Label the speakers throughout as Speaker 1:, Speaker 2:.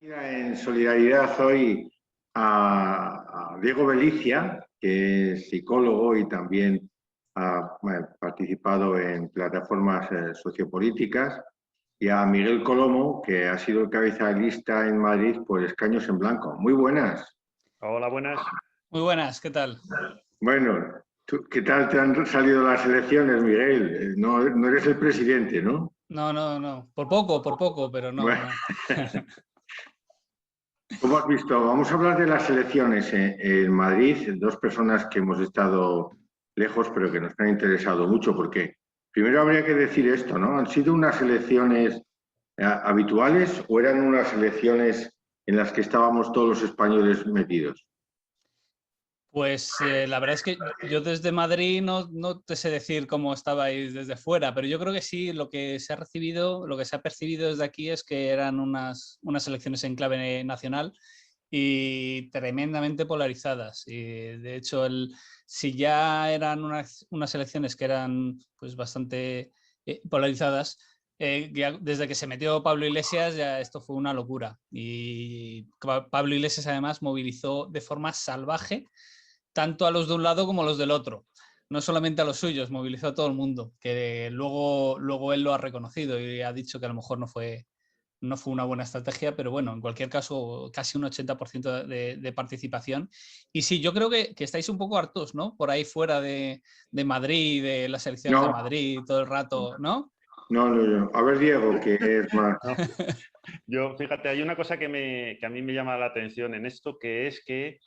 Speaker 1: En solidaridad hoy a Diego Belicia, que es psicólogo y también ha participado en plataformas sociopolíticas, y a Miguel Colomo, que ha sido el cabeza de lista en Madrid por escaños en blanco. Muy buenas.
Speaker 2: Hola, buenas.
Speaker 3: Muy buenas, ¿qué tal?
Speaker 1: Bueno, ¿qué tal te han salido las elecciones, Miguel? No eres el presidente, ¿no?
Speaker 3: No. Por poco, pero no,
Speaker 1: Bueno.
Speaker 3: no.
Speaker 1: ¿Cómo has visto? Vamos a hablar de las elecciones en Madrid, dos personas que hemos estado lejos, pero que nos han interesado mucho, porque primero habría que decir esto, ¿no? ¿Han sido unas elecciones habituales o eran unas elecciones en las que estábamos todos los españoles metidos?
Speaker 3: Pues la verdad es que yo desde Madrid no te sé decir cómo estabais desde fuera, pero yo creo que sí, lo que se ha recibido, lo que se ha percibido desde aquí es que eran unas elecciones en clave nacional y tremendamente polarizadas. Y de hecho, si ya eran unas elecciones que eran pues bastante polarizadas, desde que se metió Pablo Iglesias ya esto fue una locura. Y Pablo Iglesias además movilizó de forma salvaje tanto a los de un lado como a los del otro. No solamente a los suyos, movilizó a todo el mundo, que luego él lo ha reconocido y ha dicho que a lo mejor no fue una buena estrategia, pero bueno, en cualquier caso, casi un 80% de participación. Y sí, yo creo que estáis un poco hartos, ¿no? Por ahí fuera de Madrid, de las elecciones de Madrid, todo el rato, ¿no?
Speaker 1: No. A ver, Diego, que es más...
Speaker 2: No. Yo, fíjate, hay una cosa que a mí me llama la atención en esto, que es que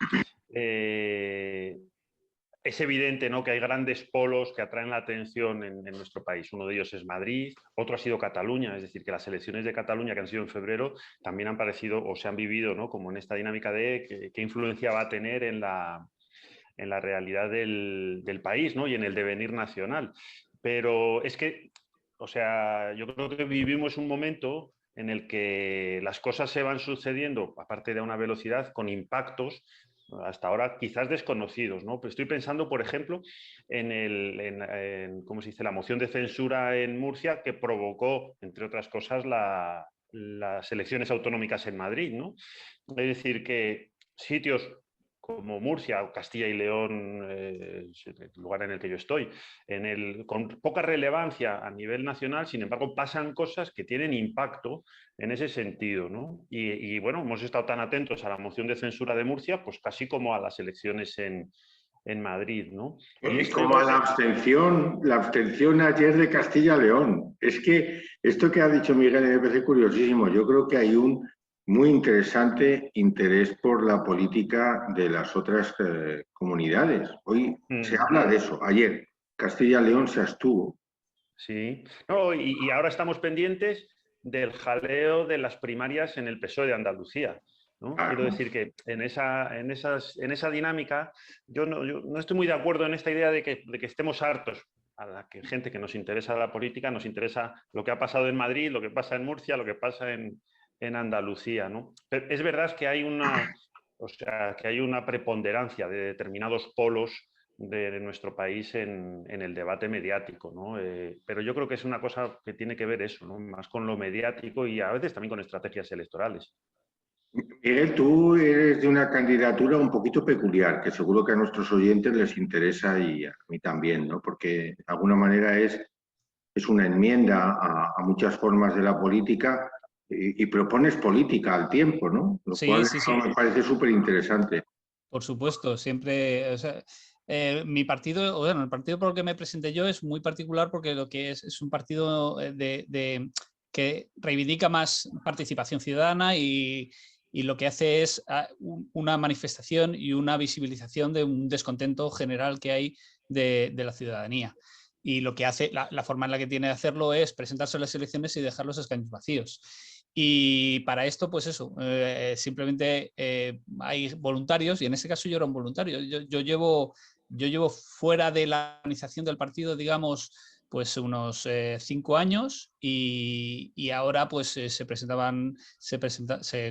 Speaker 2: es evidente, ¿no?, que hay grandes polos que atraen la atención en nuestro país. Uno de ellos es Madrid, otro ha sido Cataluña, es decir, que las elecciones de Cataluña, que han sido en febrero, también han parecido o se han vivido, ¿no?, como en esta dinámica de qué influencia va a tener en la realidad del país, ¿no?, y en el devenir nacional. Pero es que, o sea, yo creo que vivimos un momento en el que las cosas se van sucediendo, aparte de una velocidad, con impactos hasta ahora quizás desconocidos, ¿no? Pero estoy pensando, por ejemplo, en ¿cómo se dice?, la moción de censura en Murcia que provocó, entre otras cosas, las elecciones autonómicas en Madrid, ¿no? Es decir, que sitios como Murcia o Castilla y León, el lugar en el que yo estoy, con poca relevancia a nivel nacional, sin embargo, pasan cosas que tienen impacto en ese sentido, ¿no? Y bueno, hemos estado tan atentos a la moción de censura de Murcia, pues casi como a las elecciones en Madrid, ¿no? Y
Speaker 1: Es
Speaker 2: esto
Speaker 1: como a la abstención ayer de Castilla-León. Es que esto que ha dicho Miguel me parece curiosísimo. Yo creo que hay un muy interesante interés por la política de las otras comunidades. Hoy se habla de eso. Ayer Castilla-León se abstuvo.
Speaker 2: Sí, no, y ahora estamos pendientes del jaleo de las primarias en el PSOE de Andalucía, ¿no? Quiero decir que en esa dinámica yo no estoy muy de acuerdo en esta idea de que estemos hartos. A la gente que nos interesa la política, nos interesa lo que ha pasado en Madrid, lo que pasa en Murcia, lo que pasa en Andalucía, ¿no? Pero es verdad que hay una preponderancia de determinados polos de nuestro país en el debate mediático, ¿no? Pero yo creo que es una cosa que tiene que ver eso, ¿no?, más con lo mediático y a veces también con estrategias electorales.
Speaker 1: Miguel, tú eres de una candidatura un poquito peculiar, que seguro que a nuestros oyentes les interesa y a mí también, ¿no? Porque de alguna manera es una enmienda a muchas formas de la política y propones política al tiempo, ¿no? Lo cual
Speaker 3: Sí.
Speaker 1: eso me parece súper interesante.
Speaker 3: Por supuesto, siempre, o sea, mi partido, bueno, el partido por el que me presenté yo es muy particular porque lo que es un partido que reivindica más participación ciudadana y lo que hace es una manifestación y una visibilización de un descontento general que hay de la ciudadanía. Y lo que hace, la forma en la que tiene de hacerlo es presentarse a las elecciones y dejar los escaños vacíos. Y para esto, pues eso, simplemente hay voluntarios y en ese caso yo era un voluntario. Yo llevo fuera de la organización del partido, digamos, pues unos 5 años y ahora pues se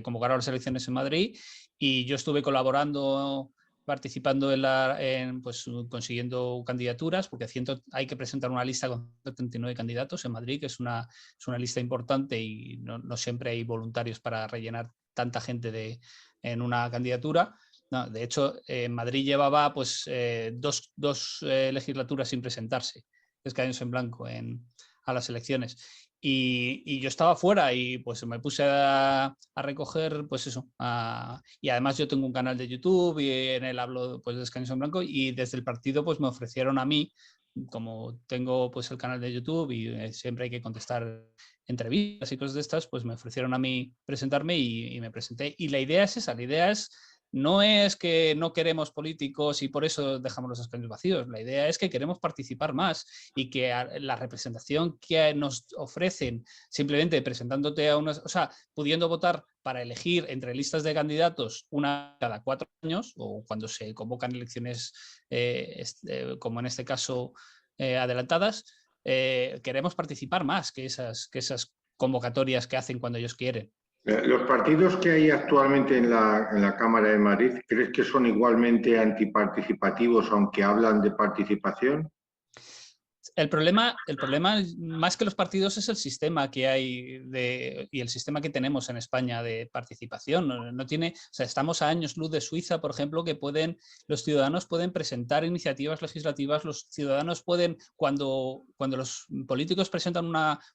Speaker 3: convocaron las elecciones en Madrid y yo estuve colaborando, participando pues, consiguiendo candidaturas, porque hay que presentar una lista con 79 candidatos en Madrid, que es una lista importante y no siempre hay voluntarios para rellenar tanta gente en una candidatura. No, de hecho, en Madrid llevaba pues, dos legislaturas sin presentarse, escaños en blanco a las elecciones. Y yo estaba fuera y pues me puse a recoger pues eso. Y además yo tengo un canal de YouTube y en él hablo pues, de escaños en blanco, y desde el partido pues me ofrecieron a mí, como tengo pues el canal de YouTube y siempre hay que contestar entrevistas y cosas de estas, pues me ofrecieron a mí presentarme y me presenté. Y la idea es esa, la idea no es que no queremos políticos y por eso dejamos los escaños vacíos. La idea es que queremos participar más y que la representación que nos ofrecen simplemente presentándote a unas, o sea, pudiendo votar para elegir entre listas de candidatos una cada 4 años o cuando se convocan elecciones como en este caso adelantadas, queremos participar más que esas convocatorias que hacen cuando ellos quieren.
Speaker 1: ¿Los partidos que hay actualmente en la Cámara de Madrid, crees que son igualmente antiparticipativos aunque hablan de participación?
Speaker 3: El problema, más que los partidos, es el sistema que hay y el sistema que tenemos en España de participación. No tiene, o sea, estamos a años luz de Suiza, por ejemplo, que los ciudadanos pueden presentar iniciativas legislativas, los ciudadanos pueden, cuando los políticos presentan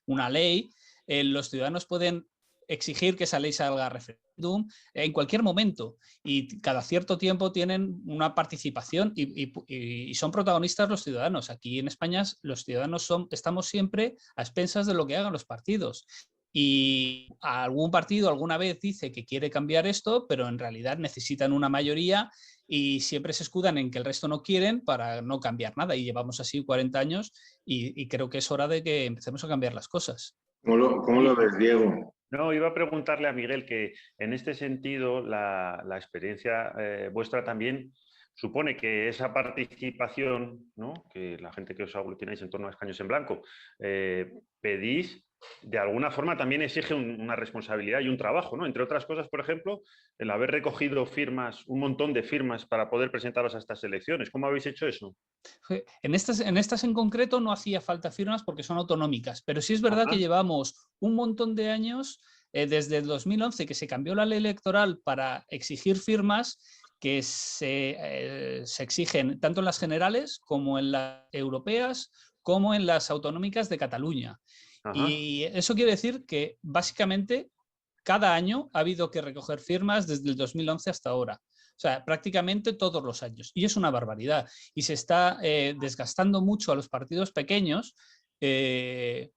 Speaker 3: una ley, los ciudadanos pueden exigir que esa ley salga a referéndum en cualquier momento, y cada cierto tiempo tienen una participación y son protagonistas los ciudadanos. Aquí en España los ciudadanos estamos siempre a expensas de lo que hagan los partidos. Y algún partido alguna vez dice que quiere cambiar esto, pero en realidad necesitan una mayoría y siempre se escudan en que el resto no quieren para no cambiar nada. Y llevamos así 40 años y creo que es hora de que empecemos a cambiar las cosas.
Speaker 1: ¿Cómo lo ves, Diego?
Speaker 2: No, iba a preguntarle a Miguel que en este sentido la experiencia vuestra también supone que esa participación, ¿no?, que la gente que os aglutináis en torno a escaños en blanco, pedís, de alguna forma también exige una responsabilidad y un trabajo, ¿no? Entre otras cosas, por ejemplo, el haber recogido firmas, un montón de firmas para poder presentaros a estas elecciones. ¿Cómo habéis hecho eso?
Speaker 3: En estas en concreto no hacía falta firmas porque son autonómicas, pero sí es verdad que llevamos un montón de años, desde el 2011, que se cambió la ley electoral para exigir firmas que se exigen tanto en las generales como en las europeas como en las autonómicas de Cataluña. Y eso quiere decir que básicamente cada año ha habido que recoger firmas desde el 2011 hasta ahora. O sea, prácticamente todos los años. Y es una barbaridad. Y se está desgastando mucho a los partidos pequeños, y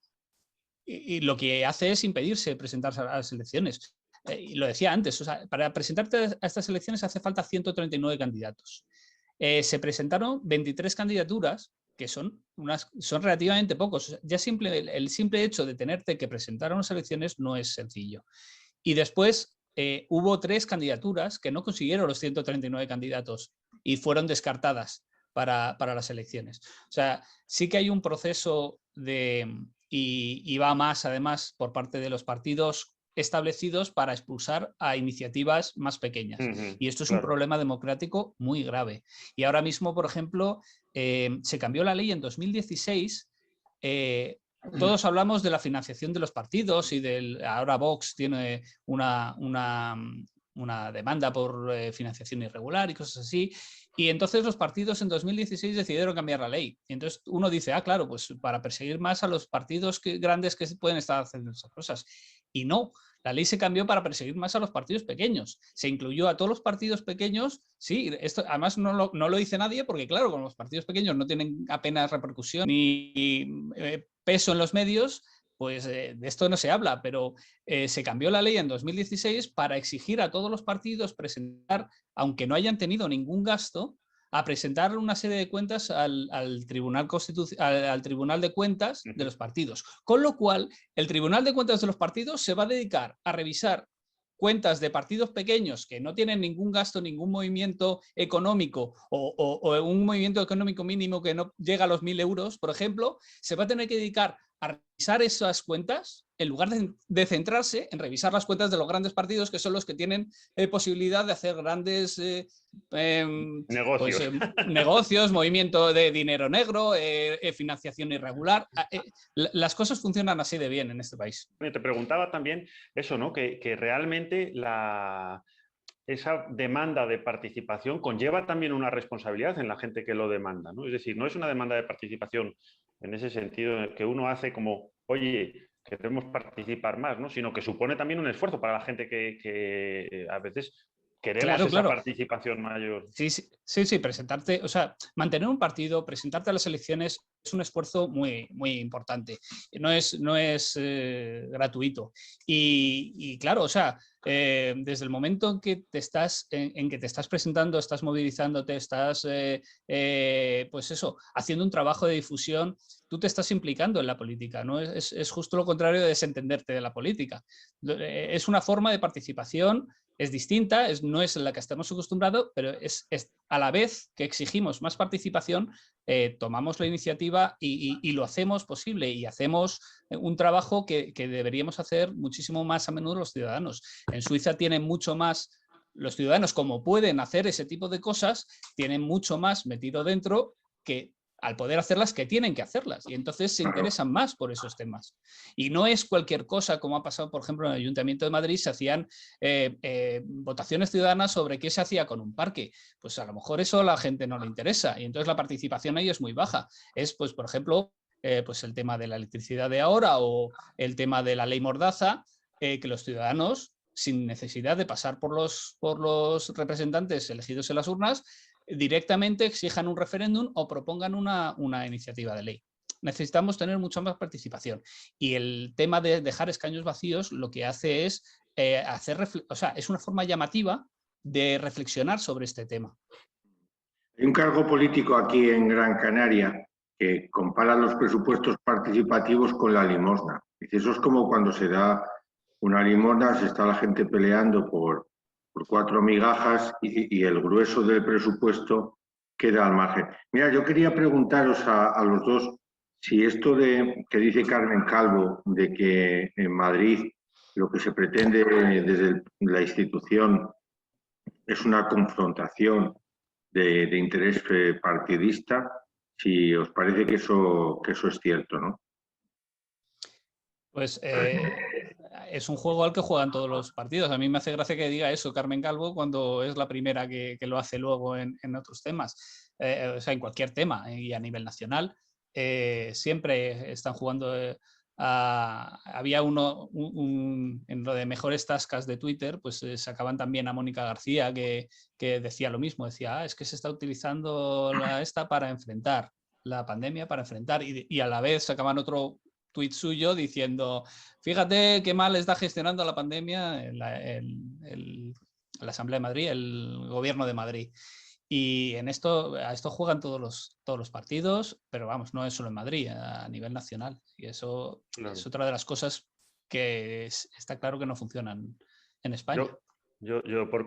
Speaker 3: lo que hace es impedirse presentarse a las elecciones. Y lo decía antes, o sea, para presentarte a estas elecciones hace falta 139 candidatos. Se presentaron 23 candidaturas, que son relativamente pocos. Ya el simple hecho de tenerte que presentar a unas elecciones no es sencillo. Y después hubo 3 candidaturas que no consiguieron los 139 candidatos y fueron descartadas para las elecciones. O sea, sí que hay un proceso y va más, además, por parte de los partidos establecidos para expulsar a iniciativas más pequeñas. Y esto es un problema democrático muy grave. Y ahora mismo, por ejemplo, se cambió la ley en 2016. Todos hablamos de la financiación de los partidos y ahora Vox tiene una demanda por financiación irregular y cosas así. Y entonces los partidos en 2016 decidieron cambiar la ley. Y entonces uno dice, claro, pues para perseguir más a los partidos grandes que pueden estar haciendo esas cosas. Y no, la ley se cambió para perseguir más a los partidos pequeños. Se incluyó a todos los partidos pequeños. Sí, esto además no lo dice nadie porque, claro, como los partidos pequeños no tienen apenas repercusión ni peso en los medios, pues de esto no se habla, pero se cambió la ley en 2016 para exigir a todos los partidos presentar, aunque no hayan tenido ningún gasto, a presentar una serie de cuentas al Tribunal de Cuentas de los partidos. Con lo cual, el Tribunal de Cuentas de los partidos se va a dedicar a revisar cuentas de partidos pequeños que no tienen ningún gasto, ningún movimiento económico o un movimiento económico mínimo que no llega a los 1.000 euros, por ejemplo, se va a tener que dedicar a revisar esas cuentas en lugar de centrarse en revisar las cuentas de los grandes partidos, que son los que tienen posibilidad de hacer grandes
Speaker 2: negocios.
Speaker 3: Negocios, movimiento de dinero negro, financiación irregular. Las cosas funcionan así de bien en este país.
Speaker 2: Te preguntaba también eso, ¿no? Que realmente esa demanda de participación conlleva también una responsabilidad en la gente que lo demanda, ¿no? Es decir, no es una demanda de participación en ese sentido que uno hace como, oye, queremos participar más, ¿no? Sino que supone también un esfuerzo para la gente que a veces queremos esa participación mayor.
Speaker 3: Sí, presentarte, o sea, mantener un partido, presentarte a las elecciones es un esfuerzo muy, muy importante. No es gratuito. Y claro, o sea, desde el momento en que te estás presentando, estás movilizándote, estás, pues eso, haciendo un trabajo de difusión, tú te estás implicando en la política, ¿no? Es justo lo contrario de desentenderte de la política. Es una forma de participación. Es distinta, no es la que estamos acostumbrados, pero es a la vez que exigimos más participación, tomamos la iniciativa y lo hacemos posible y hacemos un trabajo que deberíamos hacer muchísimo más a menudo los ciudadanos. En Suiza tienen mucho más, los ciudadanos como pueden hacer ese tipo de cosas, tienen mucho más metido dentro que al poder hacerlas que tienen que hacerlas y entonces se interesan más por esos temas. Y no es cualquier cosa como ha pasado, por ejemplo, en el Ayuntamiento de Madrid, se hacían votaciones ciudadanas sobre qué se hacía con un parque. Pues a lo mejor eso a la gente no le interesa y entonces la participación ahí es muy baja. Es, pues, por ejemplo, pues el tema de la electricidad de ahora o el tema de la ley Mordaza, que los ciudadanos, sin necesidad de pasar por los representantes elegidos en las urnas, directamente exijan un referéndum o propongan una iniciativa de ley. Necesitamos tener mucha más participación. Y el tema de dejar escaños vacíos lo que hace es es una forma llamativa de reflexionar sobre este tema.
Speaker 1: Hay un cargo político aquí en Gran Canaria que compara los presupuestos participativos con la limosna. Dice, eso es como cuando se da una limosna, se está la gente peleando por 4 migajas y el grueso del presupuesto queda al margen. Mira, yo quería preguntaros a los dos si esto que dice Carmen Calvo, de que en Madrid lo que se pretende desde la institución es una confrontación de interés partidista, si os parece que eso es cierto, ¿no?
Speaker 3: Pues es un juego al que juegan todos los partidos. A mí me hace gracia que diga eso Carmen Calvo cuando es la primera que lo hace luego en otros temas. O sea, en cualquier tema y a nivel nacional. Siempre están jugando. Había en lo de mejores tascas de Twitter, pues sacaban también a Mónica García que decía lo mismo. Decía, es que se está utilizando esta para enfrentar la pandemia, para enfrentar. Y a la vez sacaban otro tuit suyo diciendo, fíjate qué mal está gestionando la pandemia la Asamblea de Madrid, el Gobierno de Madrid. Y a esto juegan todos los partidos, pero vamos, no es solo en Madrid, a nivel nacional. Y eso claro, es otra de las cosas que está claro que no funcionan en España.
Speaker 2: Yo por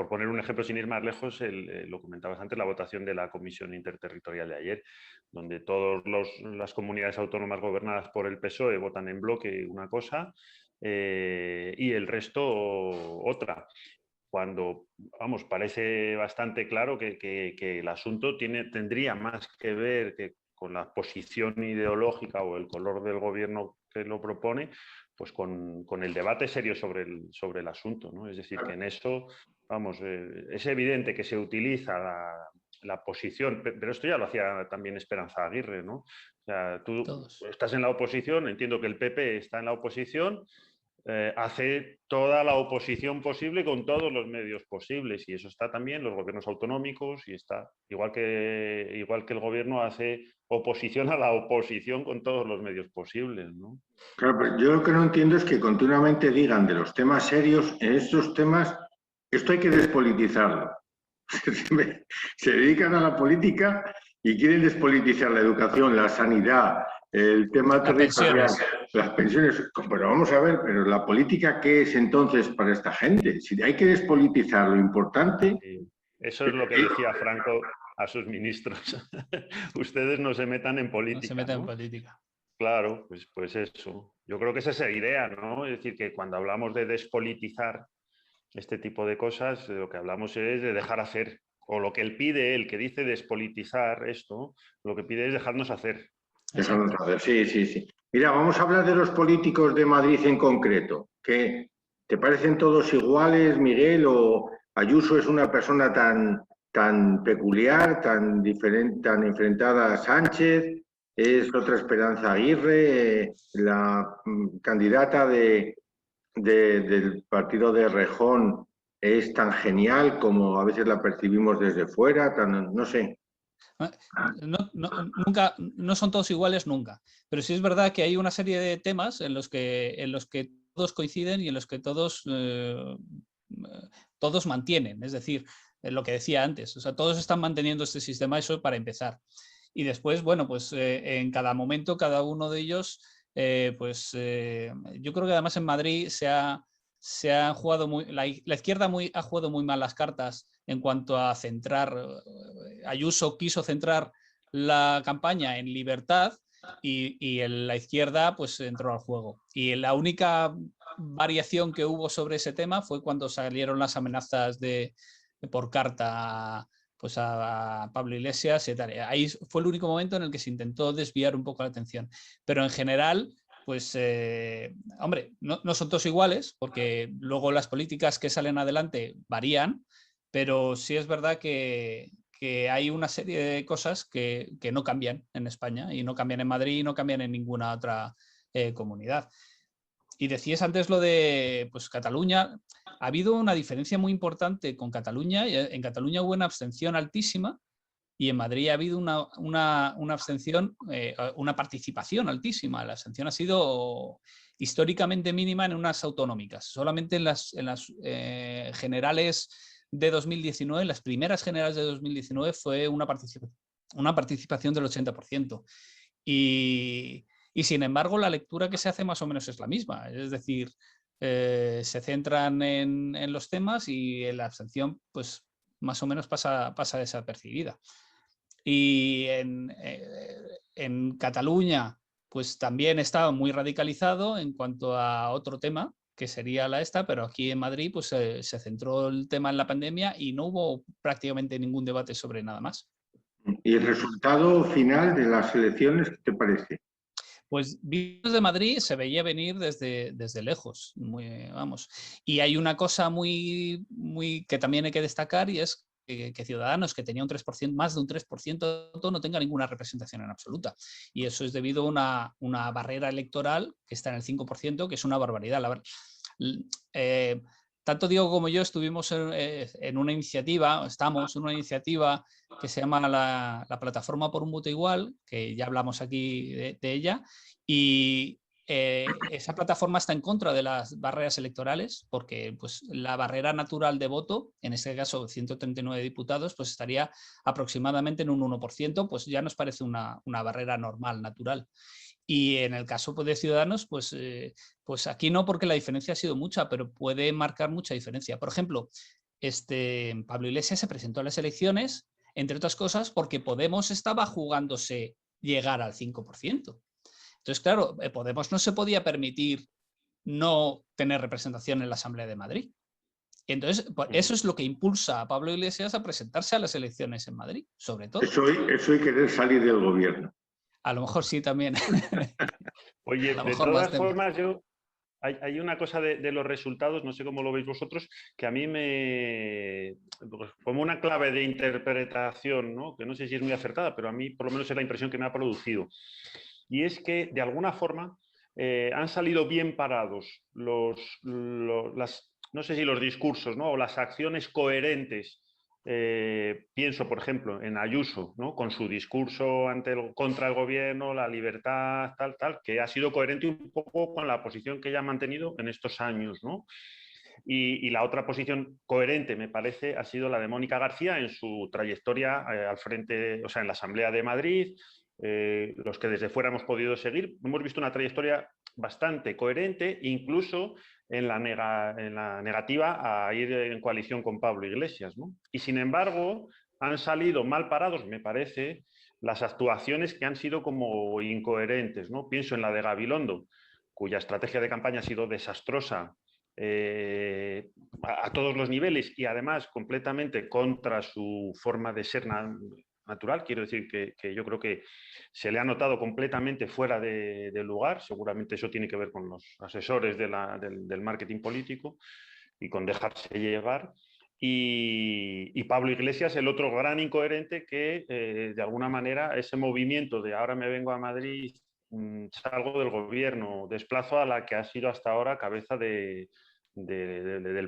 Speaker 2: poner un ejemplo sin ir más lejos, lo comentabas antes, la votación de la Comisión Interterritorial de ayer, donde todas las comunidades autónomas gobernadas por el PSOE votan en bloque una cosa y el resto otra. Cuando, vamos, parece bastante claro que el asunto tendría más que ver con la posición ideológica o el color del gobierno que lo propone, pues con el debate serio sobre el asunto, ¿no? Es decir, que en eso, vamos, es evidente que se utiliza la posición, pero esto ya lo hacía también Esperanza Aguirre, ¿no? O sea, tú estás en la oposición, entiendo que el PP está en la oposición, hace toda la oposición posible con todos los medios posibles y eso está también los gobiernos autonómicos y está igual que el gobierno hace oposición a la oposición con todos los medios posibles, ¿no?
Speaker 1: Claro, pero yo lo que no entiendo es que continuamente digan de los temas serios, en estos temas, esto hay que despolitizarlo. Se dedican a la política y quieren despolitizar la educación, la sanidad, el tema territorial, las pensiones. Pero vamos a ver, pero la política, ¿qué es entonces para esta gente? Si hay que despolitizar lo importante...
Speaker 2: Sí, eso es lo que decía Franco a sus ministros. Ustedes no se metan en política.
Speaker 3: No se metan en política.
Speaker 2: Claro, pues eso. Yo creo que esa es la idea, ¿no? Es decir, que cuando hablamos de despolitizar este tipo de cosas, lo que hablamos es de dejar hacer. O lo que él pide, el que dice despolitizar esto, lo que pide es dejarnos hacer.
Speaker 1: Dejarnos hacer, sí, sí, sí. Mira, vamos a hablar de los políticos de Madrid en concreto. ¿Qué, te parecen todos iguales, Miguel? ¿O Ayuso es una persona tan peculiar, tan diferente, tan enfrentada a Sánchez? ¿Es otra Esperanza Aguirre, la candidata del partido de Rejón? ¿Es tan genial como a veces la percibimos desde fuera? No sé.
Speaker 3: Nunca, no son todos iguales nunca, pero sí es verdad que hay una serie de temas en los que todos coinciden y en los que todos mantienen, es decir, lo que decía antes, o sea, todos están manteniendo este sistema, eso para empezar. Y después, bueno, pues en cada momento, cada uno de ellos, yo creo que además en Madrid se ha jugado la izquierda ha jugado muy mal las cartas en cuanto a centrar. Ayuso quiso centrar la campaña en libertad y la izquierda pues entró al juego. Y la única variación que hubo sobre ese tema fue cuando salieron las amenazas por carta pues a Pablo Iglesias y tal. Ahí fue el único momento en el que se intentó desviar un poco la atención. Pero en general, pues, hombre, no son todos iguales, porque luego las políticas que salen adelante varían, pero sí es verdad que hay una serie de cosas que no cambian en España y no cambian en Madrid y no cambian en ninguna otra comunidad. Y decías antes lo de pues, Cataluña. Ha habido una diferencia muy importante con Cataluña. En Cataluña hubo una abstención altísima y en Madrid ha habido una abstención, una participación altísima. La abstención ha sido históricamente mínima en unas autonómicas. Solamente en las generales de 2019, las primeras generales de 2019, fue una participación del 80%. Y sin embargo, la lectura que se hace más o menos es la misma. Es decir, se centran en los temas y la abstención, pues más o menos pasa desapercibida. Y en Cataluña, pues también estaba muy radicalizado en cuanto a otro tema, que sería la esta, pero aquí en Madrid pues se centró el tema en la pandemia y no hubo prácticamente ningún debate sobre nada más.
Speaker 1: ¿Y el resultado final de las elecciones qué te parece?
Speaker 3: Pues visto desde Madrid se veía venir desde lejos, vamos. Y hay una cosa muy que también hay que destacar y es que Ciudadanos, que tenía un 3%, más de un 3%, no tenga ninguna representación en absoluta. Y eso es debido a una barrera electoral que está en el 5%, que es una barbaridad. Tanto Diego como yo estuvimos en una iniciativa, estamos en una iniciativa que se llama la Plataforma por un Voto Igual, que ya hablamos aquí de ella, y esa plataforma está en contra de las barreras electorales porque pues, la barrera natural de voto, en este caso 139 diputados, pues estaría aproximadamente en un 1%, pues ya nos parece una barrera normal, natural. Y en el caso pues, de Ciudadanos, pues aquí no, porque la diferencia ha sido mucha, pero puede marcar mucha diferencia. Por ejemplo, Pablo Iglesias se presentó a las elecciones, entre otras cosas, porque Podemos estaba jugándose llegar al 5%. Entonces, claro, Podemos no se podía permitir no tener representación en la Asamblea de Madrid. Entonces, eso es lo que impulsa a Pablo Iglesias a presentarse a las elecciones en Madrid, sobre todo.
Speaker 1: Eso y querer salir del gobierno.
Speaker 3: A lo mejor sí también.
Speaker 2: Oye, de todas formas, hay una cosa de los resultados, no sé cómo lo veis vosotros, que a mí como una clave de interpretación, ¿no? Que no sé si es muy acertada, pero a mí por lo menos es la impresión que me ha producido. Y es que de alguna forma han salido bien parados no sé si los discursos, ¿no? O las acciones coherentes. Pienso, por ejemplo, en Ayuso, ¿no? Con su discurso contra el gobierno, la libertad, tal, que ha sido coherente un poco con la posición que ella ha mantenido en estos años, ¿no? Y la otra posición coherente, me parece, ha sido la de Mónica García en su trayectoria al frente, o sea, en la Asamblea de Madrid. Los que desde fuera hemos podido seguir, hemos visto una trayectoria bastante coherente, incluso en la negativa a ir en coalición con Pablo Iglesias, ¿no? Y sin embargo, han salido mal parados, me parece, las actuaciones que han sido como incoherentes, ¿no? Pienso en la de Gabilondo, cuya estrategia de campaña ha sido desastrosa a todos los niveles y además completamente contra su forma de ser natural. Quiero decir que yo creo que se le ha notado completamente fuera de lugar. Seguramente eso tiene que ver con los asesores del marketing político y con dejarse llevar. Y Pablo Iglesias, el otro gran incoherente que, de alguna manera, ese movimiento de ahora me vengo a Madrid, salgo del gobierno, desplazo a la que ha sido hasta ahora cabeza del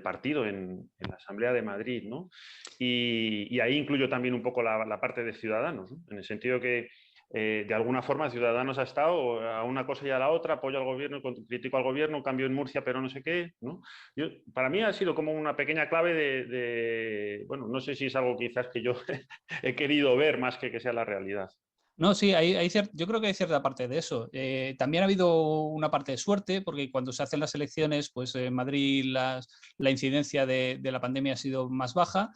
Speaker 2: partido en la Asamblea de Madrid, ¿no? Y ahí incluyo también un poco la parte de Ciudadanos, ¿no? En el sentido que de alguna forma Ciudadanos ha estado a una cosa y a la otra, apoyo al gobierno, critico al gobierno, cambio en Murcia, pero no sé qué, ¿no? Para mí ha sido como una pequeña clave bueno, no sé si es algo quizás que yo he querido ver más que sea la realidad.
Speaker 3: No, sí, yo creo que hay cierta parte de eso. También ha habido una parte de suerte, porque cuando se hacen las elecciones, pues en Madrid la incidencia de la pandemia ha sido más baja.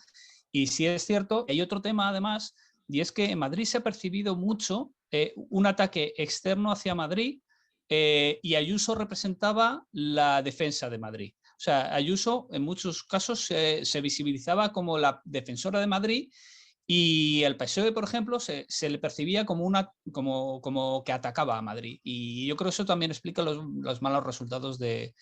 Speaker 3: Y sí es cierto, hay otro tema además, y es que en Madrid se ha percibido mucho un ataque externo hacia Madrid y Ayuso representaba la defensa de Madrid. O sea, Ayuso en muchos casos se visibilizaba como la defensora de Madrid. Y el PSOE, por ejemplo, se le percibía como que atacaba a Madrid. Y yo creo que eso también explica los malos resultados de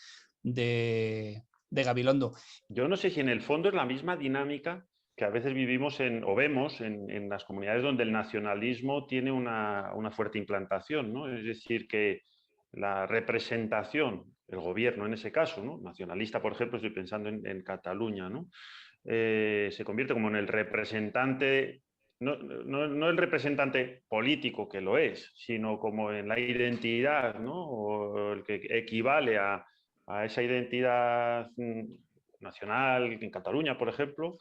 Speaker 3: Gabilondo.
Speaker 2: Yo no sé si en el fondo es la misma dinámica que a veces vivimos o vemos en las comunidades donde el nacionalismo tiene una fuerte implantación, ¿no? Es decir, que la representación, el gobierno en ese caso, ¿no? Nacionalista, por ejemplo, estoy pensando en Cataluña, ¿no? Se convierte como en el representante, no el representante político que lo es, sino como en la identidad, ¿no? O el que equivale a esa identidad nacional en Cataluña, por ejemplo,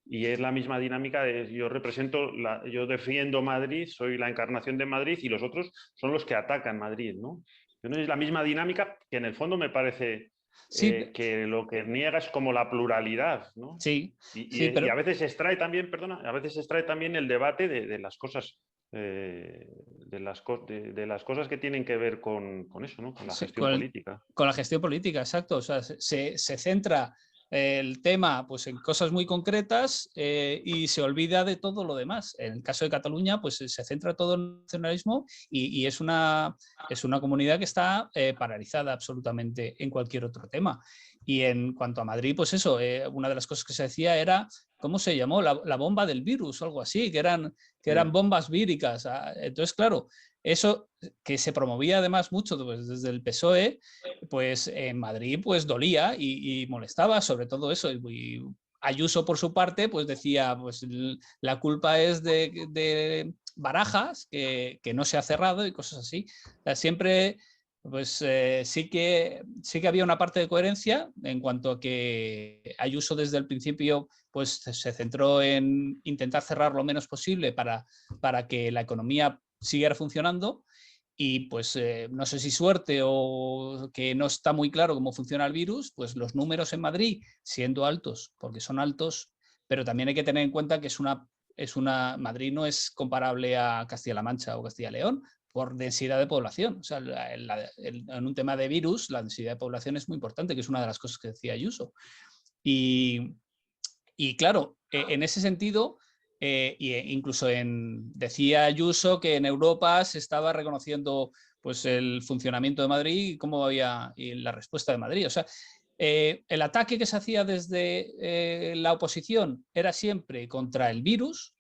Speaker 2: y es la misma dinámica de yo defiendo Madrid, soy la encarnación de Madrid y los otros son los que atacan Madrid, ¿no? Es la misma dinámica que en el fondo me parece
Speaker 3: Sí,
Speaker 2: que lo que niega es como la pluralidad, ¿no?
Speaker 3: sí, sí,
Speaker 2: Y a veces se extrae también, perdona, a veces se extrae también el debate de las cosas, de las cosas que tienen que ver con eso, ¿no? Con la
Speaker 3: sí,
Speaker 2: gestión política.
Speaker 3: con la gestión política, exacto. O sea, se centra el tema pues, en cosas muy concretas y se olvida de todo lo demás. En el caso de Cataluña, pues se centra todo en el nacionalismo y es una comunidad que está paralizada absolutamente en cualquier otro tema. Y en cuanto a Madrid, pues eso, una de las cosas que se decía era, ¿cómo se llamó? La bomba del virus o algo así, que eran bombas víricas. Entonces, claro, eso que se promovía además mucho pues, desde el PSOE, pues en Madrid pues dolía y molestaba sobre todo eso. Y Ayuso por su parte pues decía pues la culpa es de Barajas que no se ha cerrado y cosas así. O sea, siempre pues sí que había una parte de coherencia en cuanto a que Ayuso desde el principio pues se centró en intentar cerrar lo menos posible para que la economía siguiera funcionando y pues no sé si suerte o que no está muy claro cómo funciona el virus, pues los números en Madrid siendo altos, porque son altos, pero también hay que tener en cuenta que Madrid no es comparable a Castilla-La Mancha o Castilla-León por densidad de población. O sea, en un tema de virus, la densidad de población es muy importante, que es una de las cosas que decía Ayuso. Y claro, en ese sentido, incluso decía Ayuso que en Europa se estaba reconociendo pues, el funcionamiento de Madrid y cómo había y la respuesta de Madrid. O sea, el ataque que se hacía desde la oposición era siempre contra el virus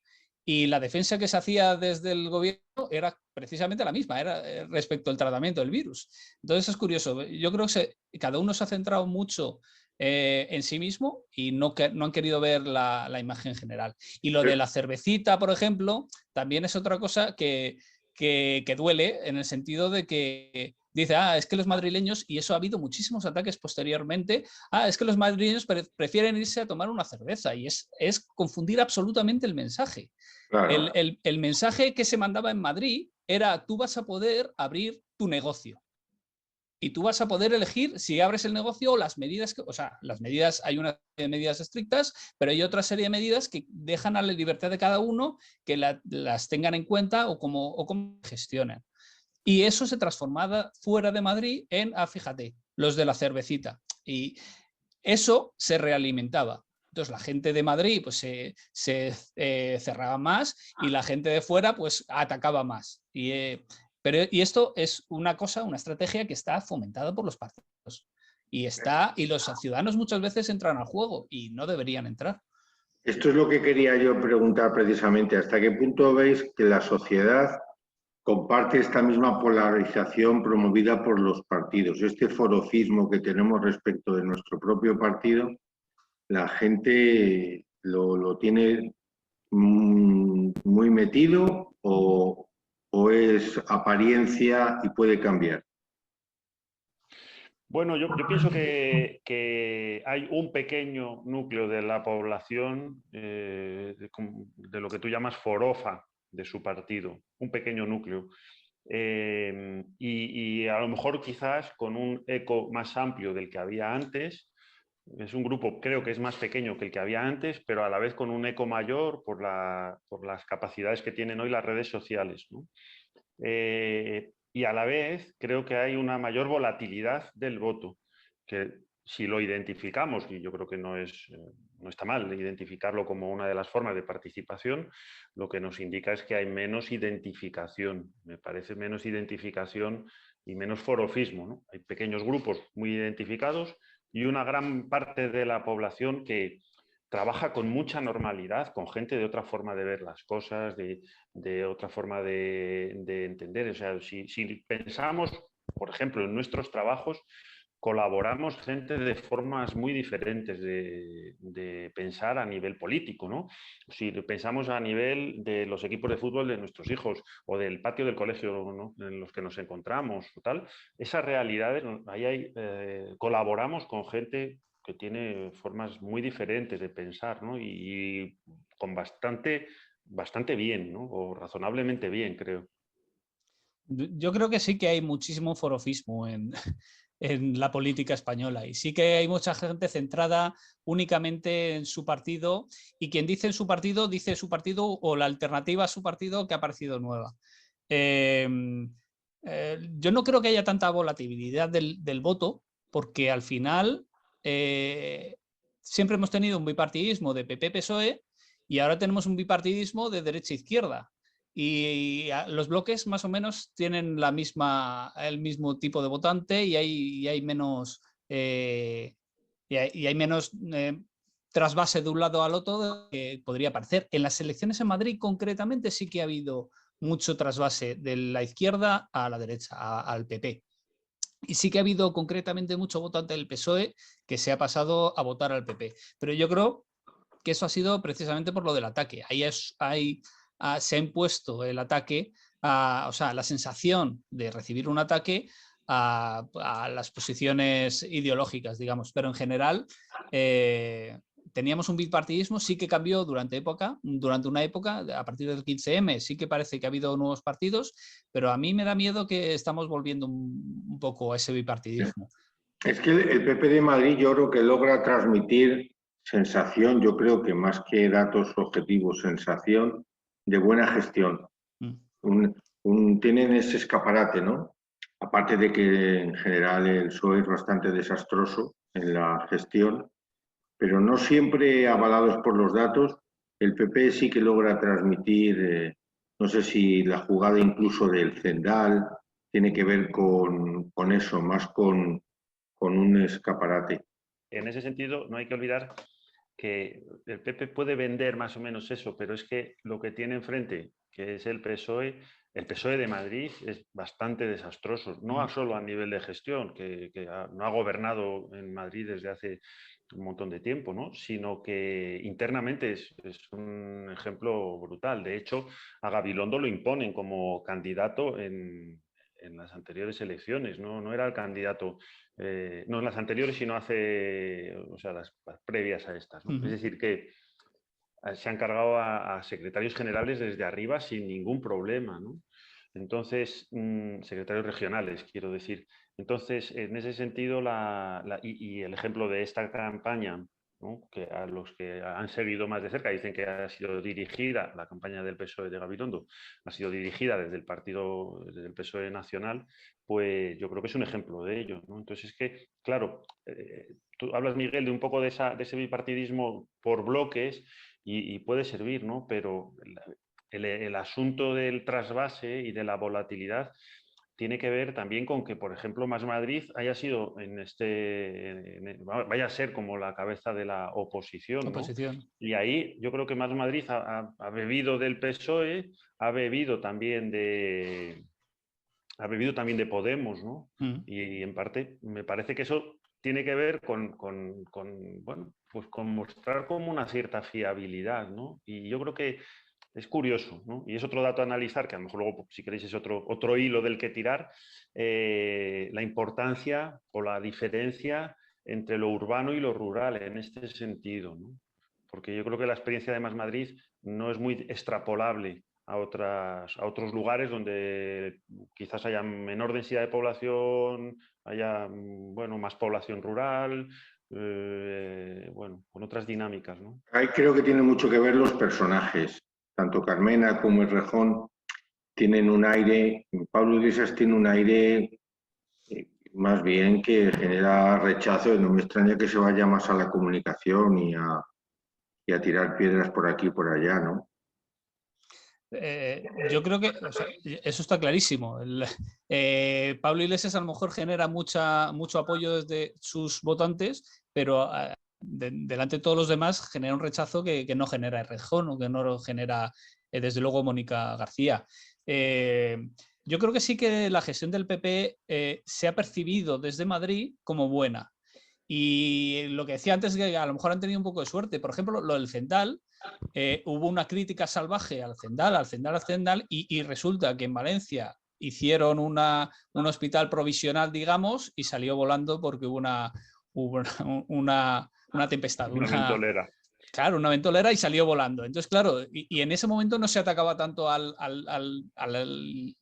Speaker 3: y la defensa que se hacía desde el gobierno era precisamente la misma, era respecto al tratamiento del virus. Entonces es curioso, yo creo que cada uno se ha centrado mucho en sí mismo y no han querido ver la imagen general. Y lo de la cervecita, por ejemplo, también es otra cosa que duele en el sentido de que dice, es que los madrileños, y eso ha habido muchísimos ataques posteriormente, es que los madrileños prefieren irse a tomar una cerveza y es confundir absolutamente el mensaje.
Speaker 1: Claro.
Speaker 3: El mensaje que se mandaba en Madrid era, tú vas a poder abrir tu negocio. y tú vas a poder elegir si abres el negocio o las medidas, o sea, las medidas, hay una serie de medidas estrictas, pero hay otra serie de medidas que dejan a la libertad de cada uno que las tengan en cuenta o cómo gestionen. Y eso se transformaba fuera de Madrid en, fíjate, los de la cervecita. Y eso se realimentaba. Entonces la gente de Madrid pues, se cerraba más y la gente de fuera pues atacaba más. Y esto es una cosa, una estrategia que está fomentada por los partidos. Y los ciudadanos muchas veces entran al juego y no deberían entrar.
Speaker 1: Esto es lo que quería yo preguntar precisamente. ¿Hasta qué punto veis que la sociedad comparte esta misma polarización promovida por los partidos? Este forofismo que tenemos respecto de nuestro propio partido, la gente lo tiene muy metido o es apariencia y puede cambiar.
Speaker 2: Bueno, yo pienso que hay un pequeño núcleo de la población, de lo que tú llamas forofa de su partido, un pequeño núcleo. Y a lo mejor quizás con un eco más amplio del que había antes. Es un grupo, creo que es más pequeño que el que había antes, pero a la vez con un eco mayor por las capacidades que tienen hoy las redes sociales, ¿no? Y a la vez creo que hay una mayor volatilidad del voto, que si lo identificamos, y yo creo que no está mal identificarlo como una de las formas de participación, lo que nos indica es que hay menos identificación, me parece menos identificación y menos forofismo, ¿no? Hay pequeños grupos muy identificados y una gran parte de la población que trabaja con mucha normalidad, con gente de otra forma de ver las cosas, de otra forma de entender. O sea, si pensamos, por ejemplo, en nuestros trabajos, colaboramos gente de formas muy diferentes de pensar a nivel político, ¿no? Si pensamos a nivel de los equipos de fútbol de nuestros hijos o del patio del colegio, ¿no?, en los que nos encontramos o tal, esas realidades, ahí colaboramos con gente que tiene formas muy diferentes de pensar, ¿no? Y con bastante bien, ¿no? O razonablemente bien, creo.
Speaker 3: Yo creo que sí que hay muchísimo forofismo en la política española y sí que hay mucha gente centrada únicamente en su partido y quien dice su partido o la alternativa a su partido que ha parecido nueva. Yo no creo que haya tanta volatilidad del voto porque al final siempre hemos tenido un bipartidismo de PP-PSOE y ahora tenemos un bipartidismo de derecha-izquierda. Y los bloques más o menos tienen el mismo tipo de votante y hay menos, trasvase de un lado al otro que podría parecer. En las elecciones en Madrid concretamente sí que ha habido mucho trasvase de la izquierda a la derecha, al PP. Y sí que ha habido concretamente mucho votante del PSOE que se ha pasado a votar al PP. Pero yo creo que eso ha sido precisamente por lo del ataque. Se ha impuesto el ataque, o sea, la sensación de recibir un ataque a las posiciones ideológicas, digamos. Pero en general teníamos un bipartidismo, sí que cambió durante una época, a partir del 15M, sí que parece que ha habido nuevos partidos, pero a mí me da miedo que estamos volviendo un poco a ese bipartidismo.
Speaker 1: Es que el PP de Madrid yo creo que logra transmitir sensación, yo creo que más que datos objetivos, sensación de buena gestión. Tienen ese escaparate, ¿no? Aparte de que en general el PSOE es bastante desastroso en la gestión, pero no siempre avalados por los datos, el PP sí que logra transmitir, no sé si la jugada incluso del Zendal tiene que ver con eso, más con un escaparate.
Speaker 2: En ese sentido, no hay que olvidar que el PP puede vender más o menos eso, pero es que lo que tiene enfrente, que es el PSOE de Madrid es bastante desastroso, no solo a nivel de gestión, que no ha gobernado en Madrid desde hace un montón de tiempo, ¿no?, sino que internamente es un ejemplo brutal. De hecho, a Gabilondo lo imponen como candidato en las anteriores elecciones, no era el candidato, no en las anteriores, sino las previas a estas, ¿no? Es decir, que se han cargado a secretarios generales desde arriba sin ningún problema, ¿no? Entonces, secretarios regionales, quiero decir. Entonces, en ese sentido, y el ejemplo de esta campaña, ¿no? Que a los que han seguido más de cerca dicen que ha sido dirigida, la campaña del PSOE de Gabilondo ha sido dirigida desde el partido, desde el PSOE nacional, pues yo creo que es un ejemplo de ello, ¿no? Entonces es que, claro, tú hablas, Miguel, de un poco de ese bipartidismo por bloques y puede servir, ¿no? Pero el asunto del trasvase y de la volatilidad tiene que ver también con que, por ejemplo, Más Madrid haya sido vaya a ser como la cabeza de la oposición, ¿no? Y ahí yo creo que Más Madrid ha bebido del PSOE, ha bebido también de Podemos, ¿no? Y en parte me parece que eso tiene que ver bueno, pues con mostrar como una cierta fiabilidad, ¿no? Y yo creo que es curioso, ¿no? Y es otro dato a analizar, que a lo mejor luego, si queréis, es otro hilo del que tirar, la importancia o la diferencia entre lo urbano y lo rural en este sentido, ¿no? Porque yo creo que la experiencia de Más Madrid no es muy extrapolable a otros lugares donde quizás haya menor densidad de población, haya, bueno, más población rural, bueno, con otras dinámicas, ¿no?
Speaker 1: Ahí creo que tiene mucho que ver los personajes. Tanto Carmena como Errejón tienen un aire, Pablo Iglesias tiene un aire más bien que genera rechazo, y no me extraña que se vaya más a la comunicación y a tirar piedras por aquí y por allá, ¿no?
Speaker 3: Yo creo que o sea, eso está clarísimo. Pablo Iglesias a lo mejor genera mucho apoyo desde sus votantes, pero delante de todos los demás genera un rechazo que no genera Errejón o que no lo genera, desde luego, Mónica García. Yo creo que sí que la gestión del PP se ha percibido desde Madrid como buena. Y lo que decía antes, que a lo mejor han tenido un poco de suerte. Por ejemplo, lo del Cendal, hubo una crítica salvaje al Cendal, y resulta que en Valencia hicieron un hospital provisional, digamos, y salió volando porque hubo una tempestad.
Speaker 2: Una ventolera.
Speaker 3: Claro, una ventolera y salió volando. Entonces, claro, y en ese momento no se atacaba tanto al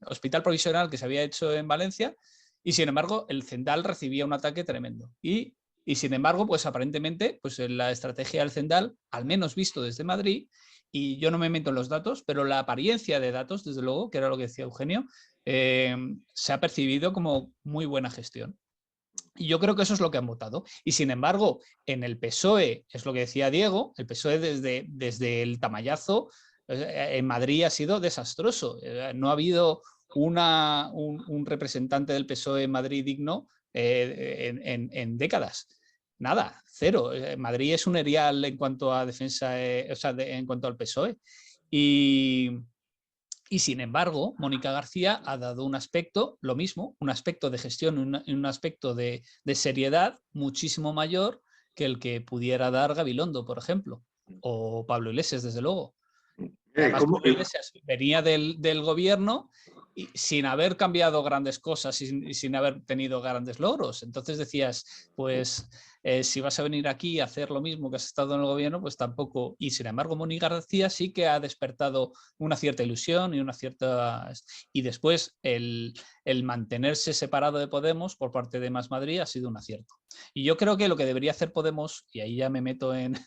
Speaker 3: hospital provisional que se había hecho en Valencia, y sin embargo el Cendal recibía un ataque tremendo. Y sin embargo, pues aparentemente, pues la estrategia del Cendal, al menos visto desde Madrid, y yo no me meto en los datos, pero la apariencia de datos, desde luego, que era lo que decía Eugenio, se ha percibido como muy buena gestión. Y yo creo que eso es lo que han votado. Y sin embargo, en el PSOE, es lo que decía Diego, el PSOE desde el tamallazo en Madrid ha sido desastroso. No ha habido un representante del PSOE en Madrid digno en décadas. Nada, cero. Madrid es un erial en cuanto a defensa, o sea, en cuanto al PSOE. Y sin embargo, Mónica García ha dado un aspecto, lo mismo, un aspecto de gestión, un aspecto de seriedad muchísimo mayor que el que pudiera dar Gabilondo, por ejemplo, o Pablo Iglesias, desde luego. Además, Pablo Iglesias venía del gobierno y sin haber cambiado grandes cosas y sin haber tenido grandes logros. Entonces decías, pues si vas a venir aquí a hacer lo mismo que has estado en el gobierno, pues tampoco. Y sin embargo, Mónica García sí que ha despertado una cierta ilusión y una cierta. Y después el mantenerse separado de Podemos por parte de Más Madrid ha sido un acierto. Y yo creo que lo que debería hacer Podemos, y ahí ya me meto en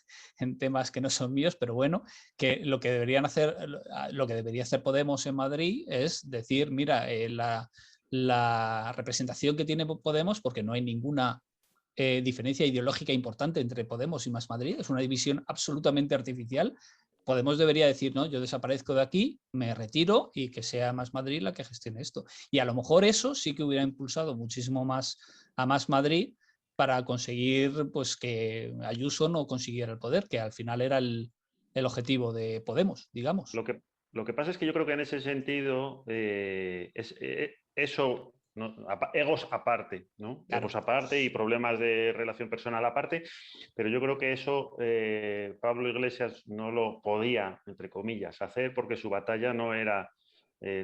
Speaker 3: temas que no son míos, pero bueno, que lo que debería hacer Podemos en Madrid es decir, mira, la representación que tiene Podemos, porque no hay ninguna diferencia ideológica importante entre Podemos y Más Madrid, es una división absolutamente artificial. Podemos debería decir, no, yo desaparezco de aquí, me retiro y que sea Más Madrid la que gestione esto. Y a lo mejor eso sí que hubiera impulsado muchísimo más a Más Madrid para conseguir, pues, que Ayuso no consiguiera el poder, que al final era el objetivo de Podemos, digamos.
Speaker 2: Lo que pasa es que yo creo que en ese sentido eso, ¿no? Egos aparte, ¿no? Claro. Egos aparte y problemas de relación personal aparte, pero yo creo que eso Pablo Iglesias no lo podía, entre comillas, hacer porque su batalla no era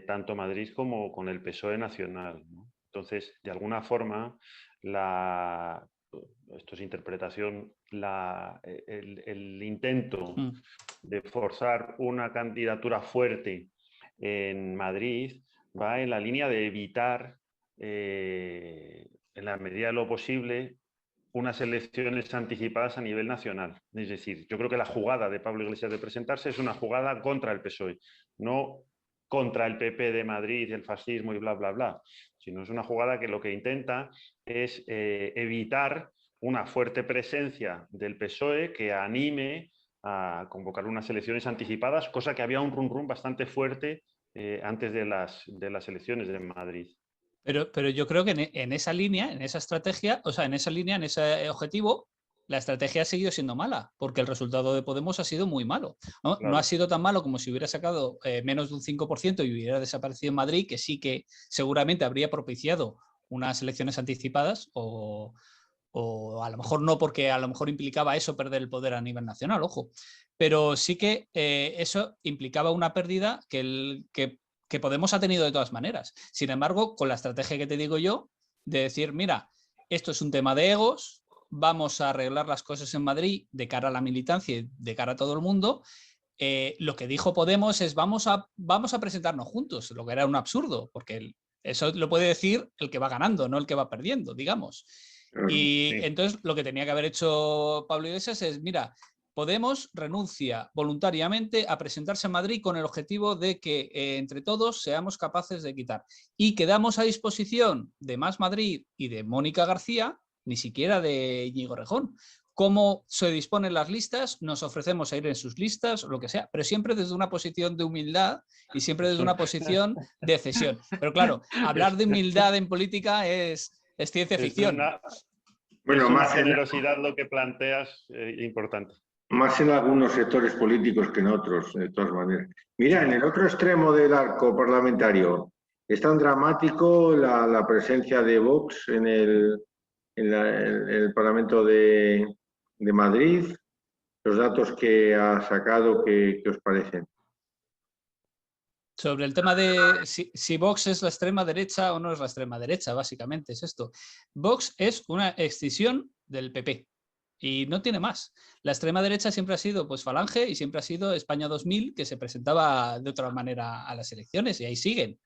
Speaker 2: tanto Madrid como con el PSOE nacional, ¿no? Entonces, de alguna forma, esto es interpretación, el intento de forzar una candidatura fuerte en Madrid va en la línea de evitar la medida de lo posible, unas elecciones anticipadas a nivel nacional. Es decir, yo creo que la jugada de Pablo Iglesias de presentarse es una jugada contra el PSOE, no contra el PP de Madrid, el fascismo y bla, bla, bla, sino es una jugada que lo que intenta es evitar una fuerte presencia del PSOE que anime a convocar unas elecciones anticipadas, cosa que había un rum bastante fuerte antes de las elecciones de Madrid.
Speaker 3: Pero yo creo que en esa línea, en esa estrategia, o sea, en esa línea, en ese objetivo, la estrategia ha seguido siendo mala, porque el resultado de Podemos ha sido muy malo. No,
Speaker 2: Claro.
Speaker 3: No ha sido tan malo como si hubiera sacado menos de un 5% y hubiera desaparecido en Madrid, que sí que seguramente habría propiciado unas elecciones anticipadas, o a lo mejor no, porque a lo mejor implicaba eso perder el poder a nivel nacional, ojo. Pero sí que eso implicaba una pérdida que Podemos ha tenido de todas maneras. Sin embargo, con la estrategia que te digo yo, de decir, mira, esto es un tema de egos, vamos a arreglar las cosas en Madrid de cara a la militancia y de cara a todo el mundo, lo que dijo Podemos es vamos a presentarnos juntos, lo que era un absurdo, porque eso lo puede decir el que va ganando, no el que va perdiendo, digamos. Y
Speaker 2: Sí.
Speaker 3: entonces lo que tenía que haber hecho Pablo Iglesias es, mira, Podemos renuncia voluntariamente a presentarse en Madrid con el objetivo de que entre todos seamos capaces de quitar. Y quedamos a disposición de Más Madrid y de Mónica García, ni siquiera de Íñigo Rejón. Cómo se disponen las listas, nos ofrecemos a ir en sus listas o lo que sea, pero siempre desde una posición de humildad y siempre desde una posición de cesión. Pero claro, hablar de humildad en política es ciencia ficción.
Speaker 1: Bueno,
Speaker 2: es una
Speaker 1: más
Speaker 2: generosidad lo que planteas importante.
Speaker 1: Más en algunos sectores políticos que en otros, de todas maneras. Mira, en el otro extremo del arco parlamentario, es tan dramático la presencia de Vox en el Parlamento de Madrid. Los datos que ha sacado, ¿qué os parecen?
Speaker 3: Sobre el tema de si Vox es la extrema derecha o no es la extrema derecha, básicamente es esto. Vox es una escisión del PP y no tiene más. La extrema derecha siempre ha sido pues Falange y siempre ha sido España 2000, que se presentaba de otra manera a las elecciones y ahí siguen.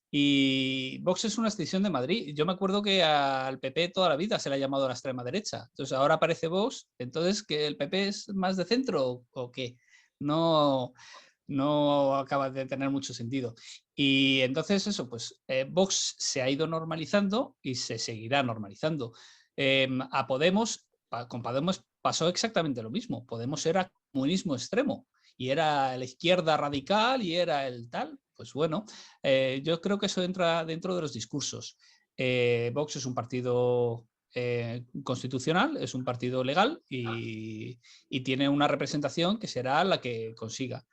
Speaker 3: Y Vox es una escisión de Madrid. Yo me acuerdo que al PP toda la vida se le ha llamado la extrema derecha. Entonces ahora aparece Vox, entonces ¿que el PP es más de centro o qué? No acaba de tener mucho sentido. Y entonces eso, pues Vox se ha ido normalizando y se seguirá normalizando. A Podemos, con Podemos pasó exactamente lo mismo. Podemos era comunismo extremo y era la izquierda radical y era el tal. Pues bueno, yo creo que eso entra dentro de los discursos. Vox es un partido constitucional, es un partido legal y tiene una representación que será la que consiga.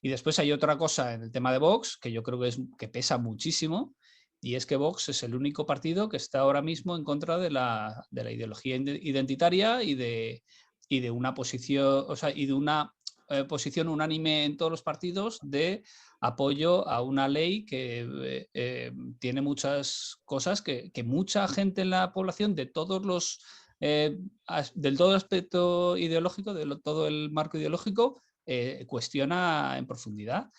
Speaker 3: Y después hay otra cosa en el tema de Vox que yo creo que pesa muchísimo, y es que Vox es el único partido que está ahora mismo en contra de la ideología identitaria y de una posición, o sea, y de una posición unánime en todos los partidos de apoyo a una ley que tiene muchas cosas que mucha gente en la población de todos los del todo el aspecto ideológico, de todo el marco ideológico, cuestiona en profundidad.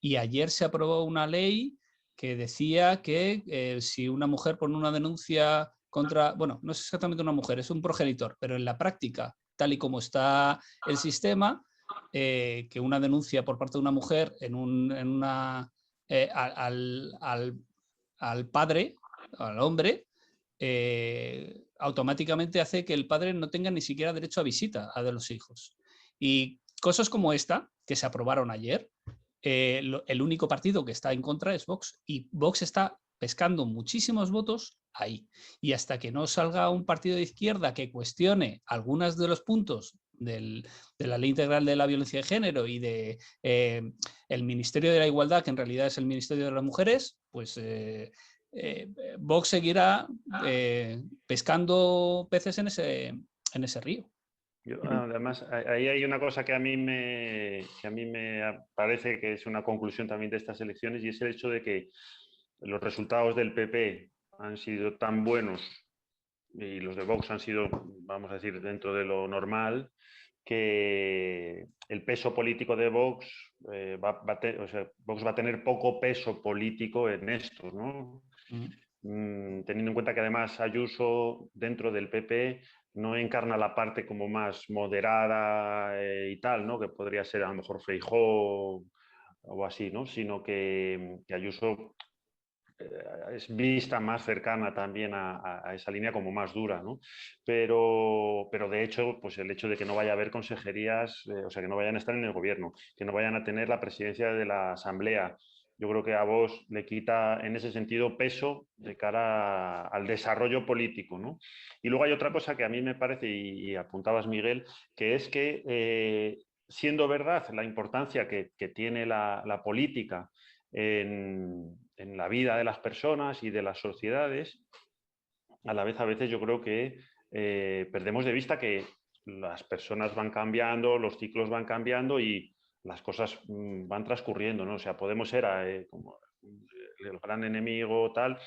Speaker 3: Y ayer se aprobó una ley que decía que si una mujer pone una denuncia contra, bueno, no es exactamente una mujer, es un progenitor, pero en la práctica, tal y como está el sistema, que una denuncia por parte de una mujer al padre, al hombre, automáticamente hace que el padre no tenga ni siquiera derecho a visita a de los hijos. Y cosas como esta, que se aprobaron ayer, el único partido que está en contra es Vox, y Vox está pescando muchísimos votos ahí. Y hasta que no salga un partido de izquierda que cuestione algunos de los puntos de la Ley Integral de la Violencia de Género y de el Ministerio de la Igualdad, que en realidad es el Ministerio de las Mujeres, pues Vox seguirá pescando peces en ese río.
Speaker 2: Además, ahí hay una cosa que a mí me parece que es una conclusión también de estas elecciones, y es el hecho de que los resultados del PP han sido tan buenos y los de Vox han sido, vamos a decir, dentro de lo normal, que el peso político de Vox, Vox va a tener poco peso político en esto, ¿no? teniendo en cuenta que además Ayuso dentro del PP no encarna la parte como más moderada y tal, ¿no? Que podría ser a lo mejor Feijóo o así, ¿no? Sino que Ayuso es vista más cercana también a esa línea como más dura, ¿no? Pero de hecho, pues el hecho de que no vaya a haber consejerías, o sea, que no vayan a estar en el gobierno, que no vayan a tener la presidencia de la Asamblea, yo creo que a Vox le quita en ese sentido peso de cara al desarrollo político, ¿no? Y luego hay otra cosa que a mí me parece, y apuntabas, Miguel, que es que siendo verdad la importancia que tiene la política en la vida de las personas y de las sociedades, a la vez a veces yo creo que perdemos de vista que las personas van cambiando, los ciclos van cambiando y las cosas van transcurriendo, ¿no? O sea, Podemos era como el gran enemigo tal,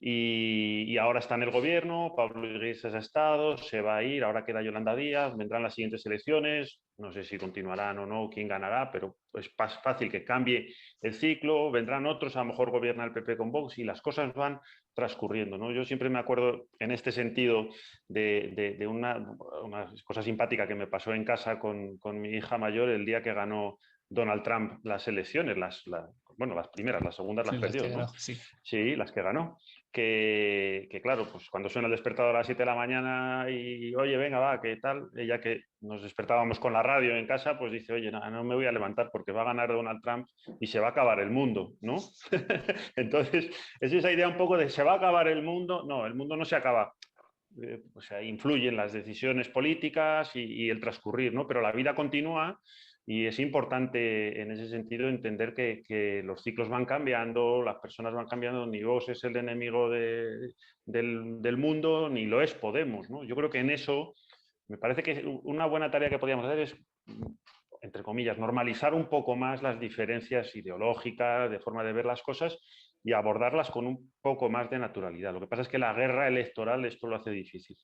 Speaker 2: y ahora está en el gobierno, Pablo Iglesias ha estado, se va a ir, ahora queda Yolanda Díaz, vendrán las siguientes elecciones, no sé si continuarán o no, quién ganará, pero es fácil que cambie el ciclo, vendrán otros, a lo mejor gobierna el PP con Vox y las cosas van transcurriendo, ¿no? Yo siempre me acuerdo en este sentido de una cosa simpática que me pasó en casa con mi hija mayor el día que ganó Donald Trump las elecciones, las primeras, las segundas las perdió, ¿no? Sí, las que ganó. Que claro, pues cuando suena el despertador a las 7 de la mañana y oye, venga, va, ¿qué tal? Ella que nos despertábamos con la radio en casa, pues dice, oye, no me voy a levantar porque va a ganar Donald Trump y se va a acabar el mundo, ¿no? Entonces, es esa idea un poco de se va a acabar el mundo. No, el mundo no se acaba. O sea, influyen las decisiones políticas y el transcurrir, ¿no? Pero la vida continúa. Y es importante en ese sentido entender que los ciclos van cambiando, las personas van cambiando, ni Vox es el enemigo del mundo, ni lo es Podemos, ¿no? Yo creo que en eso me parece que una buena tarea que podríamos hacer es, entre comillas, normalizar un poco más las diferencias ideológicas, de forma de ver las cosas y abordarlas con un poco más de naturalidad. Lo que pasa es que la guerra electoral esto lo hace difícil.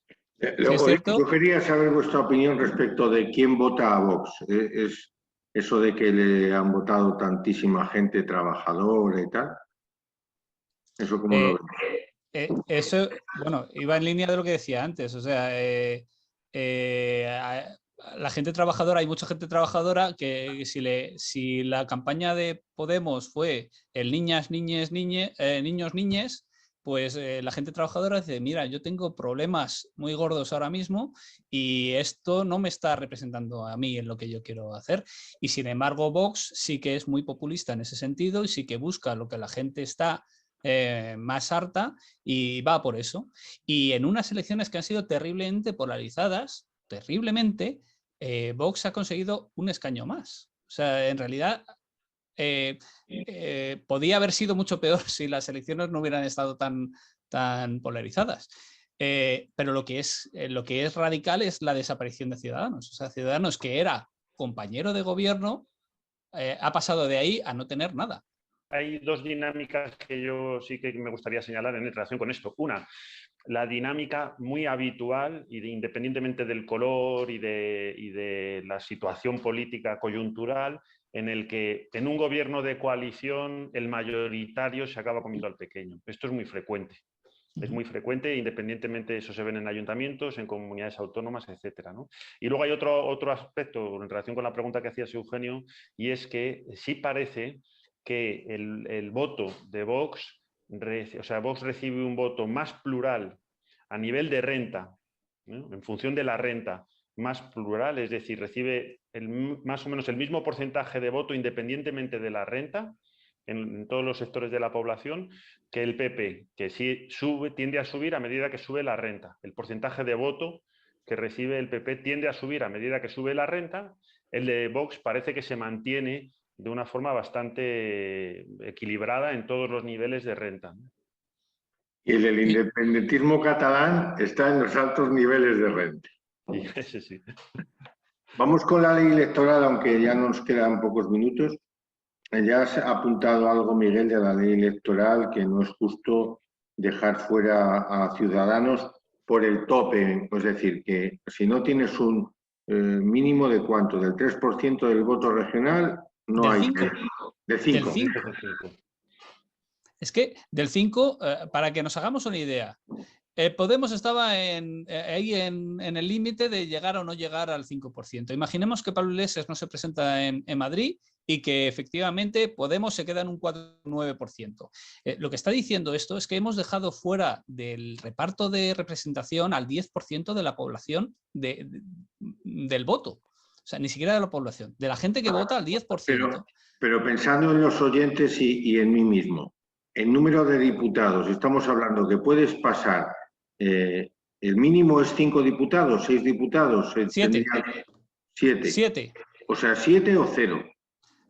Speaker 1: Luego, yo quería saber vuestra opinión respecto de quién vota a Vox. ¿Es eso de que le han votado tantísima gente trabajadora y tal? ¿Eso cómo lo ves?
Speaker 3: Eso, bueno, iba en línea de lo que decía antes. O sea, la gente trabajadora, hay mucha gente trabajadora que si la campaña de Podemos fue el niñas, niñes, niños, niñes, pues la gente trabajadora dice, mira, yo tengo problemas muy gordos ahora mismo y esto no me está representando a mí en lo que yo quiero hacer. Y sin embargo, Vox sí que es muy populista en ese sentido y sí que busca lo que la gente está más harta y va por eso. Y en unas elecciones que han sido terriblemente polarizadas, terriblemente, Vox ha conseguido un escaño más. O sea, en realidad podía haber sido mucho peor si las elecciones no hubieran estado tan polarizadas. Pero lo que es radical es la desaparición de Ciudadanos. O sea, Ciudadanos, que era compañero de gobierno, ha pasado de ahí a no tener nada.
Speaker 2: Hay dos dinámicas que yo sí que me gustaría señalar en relación con esto. Una, la dinámica muy habitual y independientemente del color y de la situación política coyuntural, en el que en un gobierno de coalición el mayoritario se acaba comiendo al pequeño. Esto es muy frecuente. Es muy frecuente, independientemente, eso se ven en ayuntamientos, en comunidades autónomas, etcétera, ¿no? Y luego hay otro aspecto en relación con la pregunta que hacías, Eugenio, y es que sí parece que el voto de Vox, o sea, Vox recibe un voto más plural a nivel de renta, ¿no? En función de la renta, más plural, es decir, recibe más o menos el mismo porcentaje de voto independientemente de la renta en todos los sectores de la población que el PP, que sí tiende a subir a medida que sube la renta. El porcentaje de voto que recibe el PP tiende a subir a medida que sube la renta. El de Vox parece que se mantiene de una forma bastante equilibrada en todos los niveles de renta.
Speaker 1: Y el del independentismo catalán está en los altos niveles de renta.
Speaker 2: Ese sí.
Speaker 1: Vamos con la ley electoral, aunque ya nos quedan pocos minutos. Ya has apuntado algo, Miguel, de la ley electoral, que no es justo dejar fuera a Ciudadanos por el tope. Es decir, que si no tienes un mínimo de ¿cuánto? Del 3% del voto regional, no
Speaker 3: del
Speaker 1: hay.
Speaker 3: 5.
Speaker 1: De 5.
Speaker 3: Es que del 5, para que nos hagamos una idea, Podemos estaba ahí en el límite de llegar o no llegar al 5%. Imaginemos que Pablo Iglesias no se presenta en Madrid y que efectivamente Podemos se queda en un 4,9%. Lo que está diciendo esto es que hemos dejado fuera del reparto de representación al 10% de la población del voto. O sea, ni siquiera de la población. De la gente que vota al 10%.
Speaker 1: Pero pensando en los oyentes y en mí mismo, el número de diputados, estamos hablando que puedes pasar... el mínimo es 5 diputados, 6 diputados.
Speaker 3: 7.
Speaker 1: 7.
Speaker 3: 7.
Speaker 1: O sea, 7 o 0.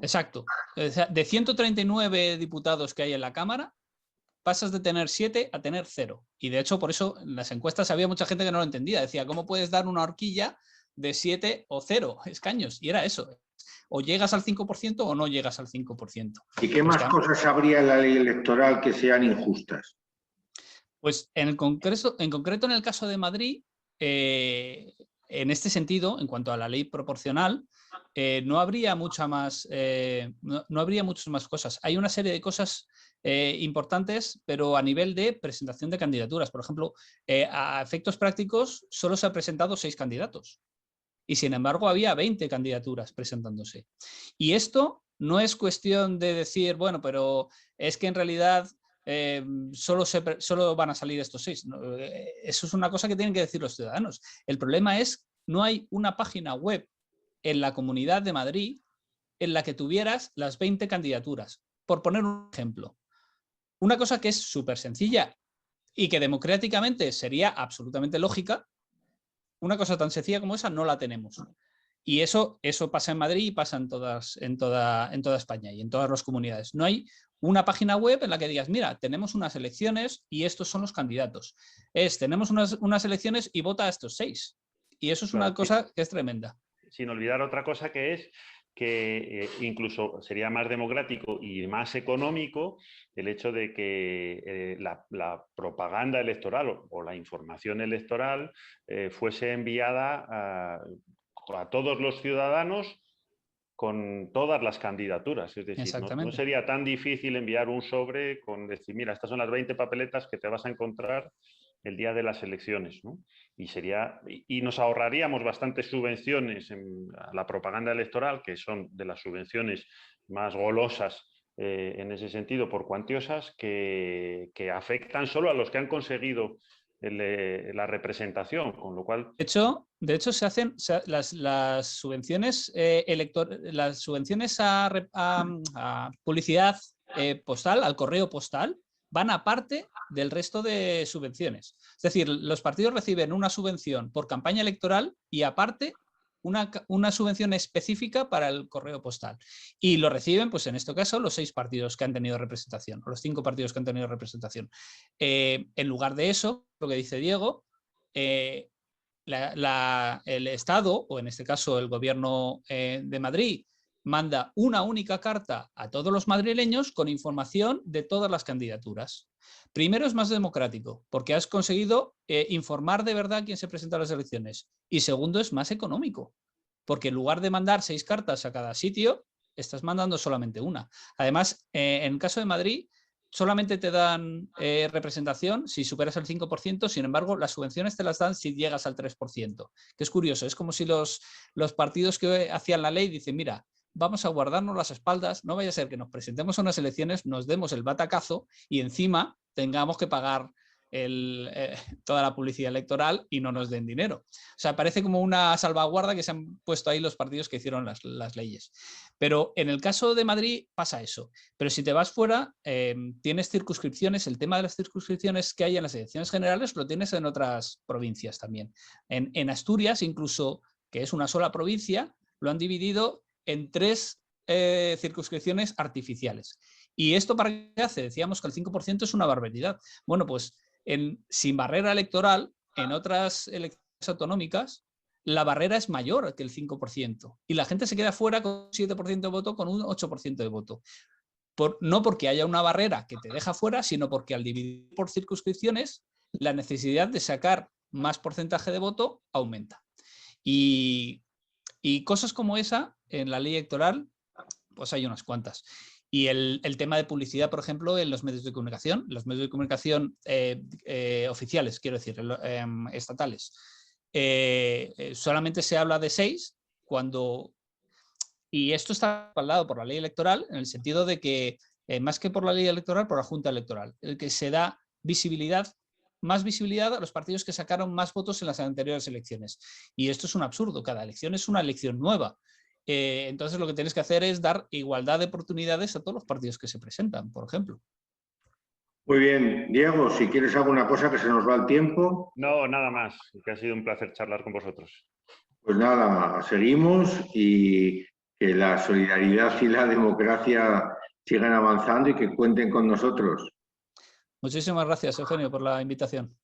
Speaker 3: Exacto. O sea, de 139 diputados que hay en la Cámara, pasas de tener 7 a tener 0. Y de hecho, por eso en las encuestas había mucha gente que no lo entendía. Decía, ¿cómo puedes dar una horquilla de 7 o 0 escaños? Y era eso. O llegas al 5% o no llegas al 5%.
Speaker 1: ¿Y qué más cosas habría en la ley electoral que sean injustas?
Speaker 3: Pues en concreto en el caso de Madrid, en este sentido, en cuanto a la ley proporcional, no habría muchas más cosas. Hay una serie de cosas importantes, pero a nivel de presentación de candidaturas. Por ejemplo, a efectos prácticos solo se han presentado 6 candidatos y sin embargo había 20 candidaturas presentándose. Y esto no es cuestión de decir, bueno, pero es que en realidad... solo van a salir estos 6. Eso es una cosa que tienen que decir los ciudadanos. El problema es no hay una página web en la Comunidad de Madrid en la que tuvieras las 20 candidaturas. Por poner un ejemplo. Una cosa que es súper sencilla y que democráticamente sería absolutamente lógica, una cosa tan sencilla como esa no la tenemos. Y eso pasa en Madrid y pasa en toda España y en todas las comunidades. No hay una página web en la que digas, mira, tenemos unas elecciones y estos son los candidatos. Tenemos unas elecciones y vota a estos 6. Y eso es una cosa que es tremenda.
Speaker 2: Sin olvidar otra cosa que es que incluso sería más democrático y más económico el hecho de que la propaganda electoral o la información electoral fuese enviada a todos los ciudadanos con todas las candidaturas. Es decir, no sería tan difícil enviar un sobre con decir, mira, estas son las 20 papeletas que te vas a encontrar el día de las elecciones, ¿no? Y nos ahorraríamos bastantes subvenciones a la propaganda electoral, que son de las subvenciones más golosas en ese sentido, por cuantiosas, que afectan solo a los que han conseguido la representación, con lo cual...
Speaker 3: De hecho se hacen las subvenciones las subvenciones a publicidad postal, al correo postal, van aparte del resto de subvenciones. Es decir, los partidos reciben una subvención por campaña electoral y aparte una subvención específica para el correo postal. Y lo reciben, pues en este caso, los 6 partidos que han tenido representación, o los 5 partidos que han tenido representación. En lugar de eso, lo que dice Diego, el Estado, o en este caso el Gobierno de Madrid, manda una única carta a todos los madrileños con información de todas las candidaturas. Primero, es más democrático, porque has conseguido informar de verdad quién se presenta a las elecciones. Y segundo, es más económico, porque en lugar de mandar 6 cartas a cada sitio, estás mandando solamente una. Además, en el caso de Madrid, solamente te dan representación si superas el 5%, sin embargo, las subvenciones te las dan si llegas al 3%, que es curioso. Es como si los partidos que hacían la ley dicen, mira, vamos a guardarnos las espaldas, no vaya a ser que nos presentemos a unas elecciones, nos demos el batacazo y encima tengamos que pagar toda la publicidad electoral y no nos den dinero. O sea, parece como una salvaguarda que se han puesto ahí los partidos que hicieron las leyes. Pero en el caso de Madrid pasa eso. Pero si te vas fuera, tienes circunscripciones. El tema de las circunscripciones que hay en las elecciones generales lo tienes en otras provincias también. En Asturias, incluso, que es una sola provincia, lo han dividido en 3 circunscripciones artificiales. ¿Y esto para qué hace? Decíamos que el 5% es una barbaridad. Bueno, pues sin barrera electoral, en otras elecciones autonómicas, la barrera es mayor que el 5%. Y la gente se queda fuera con un 7% de voto, con un 8% de voto. No porque haya una barrera que te deja fuera, sino porque al dividir por circunscripciones, la necesidad de sacar más porcentaje de voto aumenta. Y cosas como esa, en la ley electoral, pues hay unas cuantas. Y el tema de publicidad, por ejemplo, en los medios de comunicación oficiales, quiero decir, estatales. Solamente se habla de 6 cuando... Y esto está respaldado por la ley electoral en el sentido de que, más que por la ley electoral, por la Junta Electoral, el que se da más visibilidad a los partidos que sacaron más votos en las anteriores elecciones. Y esto es un absurdo, cada elección es una elección nueva. Entonces lo que tienes que hacer es dar igualdad de oportunidades a todos los partidos que se presentan, por ejemplo.
Speaker 1: Muy bien, Diego, si quieres alguna cosa, que se nos va el tiempo.
Speaker 2: No, nada más, que ha sido un placer charlar con vosotros.
Speaker 1: Pues nada, seguimos y que la solidaridad y la democracia sigan avanzando y que cuenten con nosotros.
Speaker 3: Muchísimas gracias, Eugenio, por la invitación.